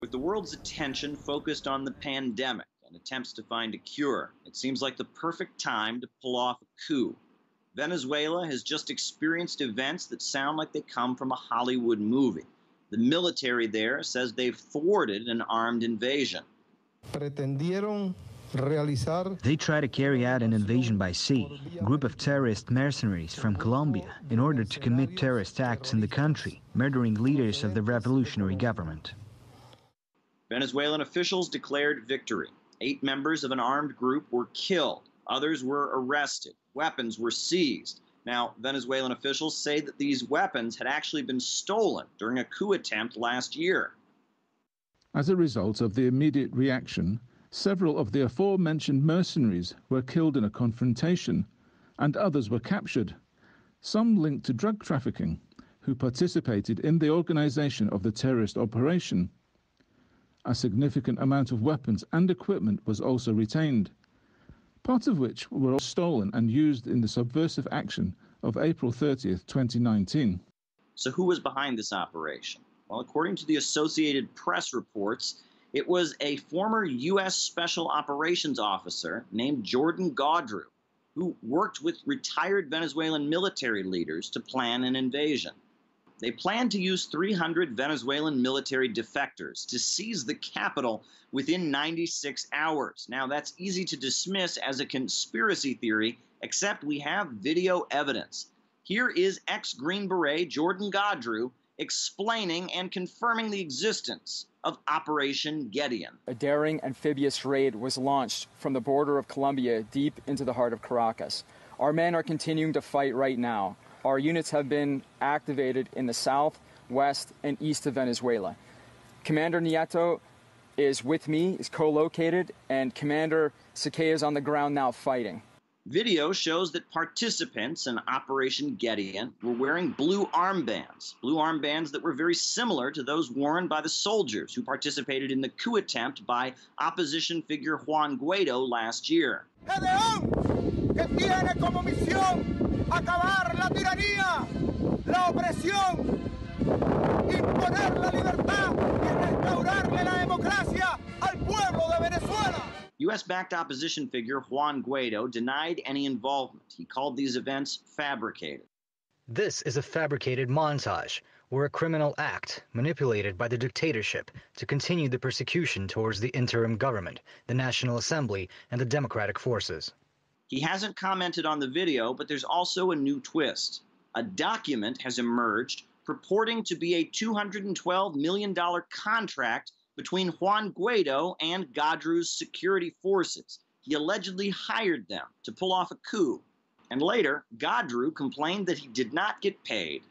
With the world's attention focused on the pandemic and attempts to find a cure, it seems like the perfect time to pull off a coup. Venezuela has just experienced events that sound like they come from a Hollywood movie. The military there says they've thwarted an armed invasion. They try to carry out an invasion by sea, a group of terrorist mercenaries from Colombia, in order to commit terrorist acts in the country, murdering leaders of the revolutionary government. Venezuelan officials declared victory. 8 members of an armed group were killed. Others were arrested. Weapons were seized. Now, Venezuelan officials say that these weapons had actually been stolen during a coup attempt last year. As a result of the immediate reaction, several of the aforementioned mercenaries were killed in a confrontation, and others were captured, some linked to drug trafficking, who participated in the organization of the terrorist operation. A significant amount of weapons and equipment was also retained, part of which were stolen and used in the subversive action of April 30th, 2019. So who was behind this operation? Well, according to the Associated Press reports, it was a former U.S. Special Operations officer named Jordan Gaudreau, who worked with retired Venezuelan military leaders to plan an invasion. They planned to use 300 Venezuelan military defectors to seize the capital within 96 hours. Now, that's easy to dismiss as a conspiracy theory, except we have video evidence. Here is ex-Green Beret Jordan Gaudreau explaining and confirming the existence of Operation Gideon. A daring amphibious raid was launched from the border of Colombia deep into the heart of Caracas. Our men are continuing to fight right now. Our units have been activated in the south, west, and east of Venezuela. Commander Nieto is with me, is co-located, and Commander Sakei is on the ground now fighting. Video shows that participants in Operation Gideon were wearing blue armbands that were very similar to those worn by the soldiers who participated in the coup attempt by opposition figure Juan Guaido last year. Que tiene como misión acabar la tiranía, la opresión, imponer la libertad y restaurarle la democracia al pueblo de Venezuela. U.S.-backed opposition figure Juan Guaido denied any involvement. He called these events fabricated. This is a fabricated montage, or a criminal act manipulated by the dictatorship to continue the persecution towards the interim government, the National Assembly, and the democratic forces. He hasn't commented on the video, but there's also a new twist. A document has emerged purporting to be a $212 million contract between Juan Guaido and Gaudreau's security forces. He allegedly hired them to pull off a coup. And later, Gaudreau complained that he did not get paid.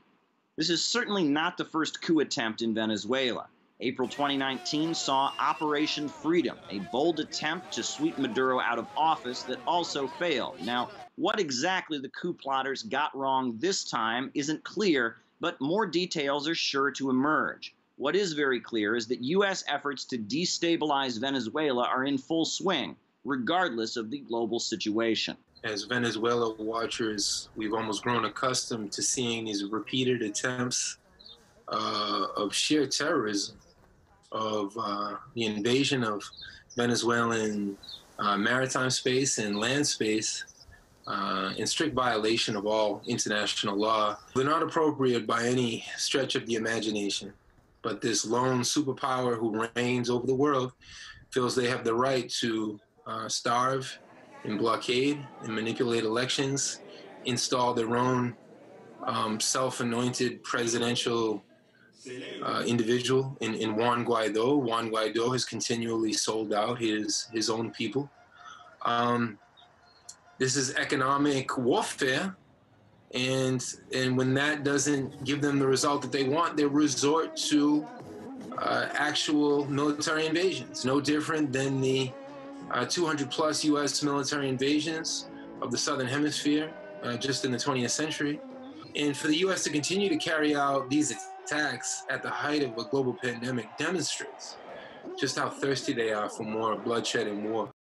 This is certainly not the first coup attempt in Venezuela. April 2019 saw Operation Freedom, a bold attempt to sweep Maduro out of office that also failed. Now, what exactly the coup plotters got wrong this time isn't clear, but more details are sure to emerge. What is very clear is that U.S. efforts to destabilize Venezuela are in full swing, regardless of the global situation. As Venezuela watchers, we've almost grown accustomed to seeing these repeated attempts of sheer terrorism, of the invasion of Venezuelan maritime space and land space in strict violation of all international law. They're not appropriate by any stretch of the imagination. But this lone superpower who reigns over the world feels they have the right to starve and blockade and manipulate elections, install their own self-anointed presidential individual in Juan Guaido. Juan Guaido has continually sold out his own people. This is economic warfare. And when that doesn't give them the result that they want, they resort to actual military invasions, no different than the 200-plus U.S. military invasions of the Southern Hemisphere just in the 20th century. And for the U.S. to continue to carry out these attacks at the height of a global pandemic demonstrates just how thirsty they are for more bloodshed and war.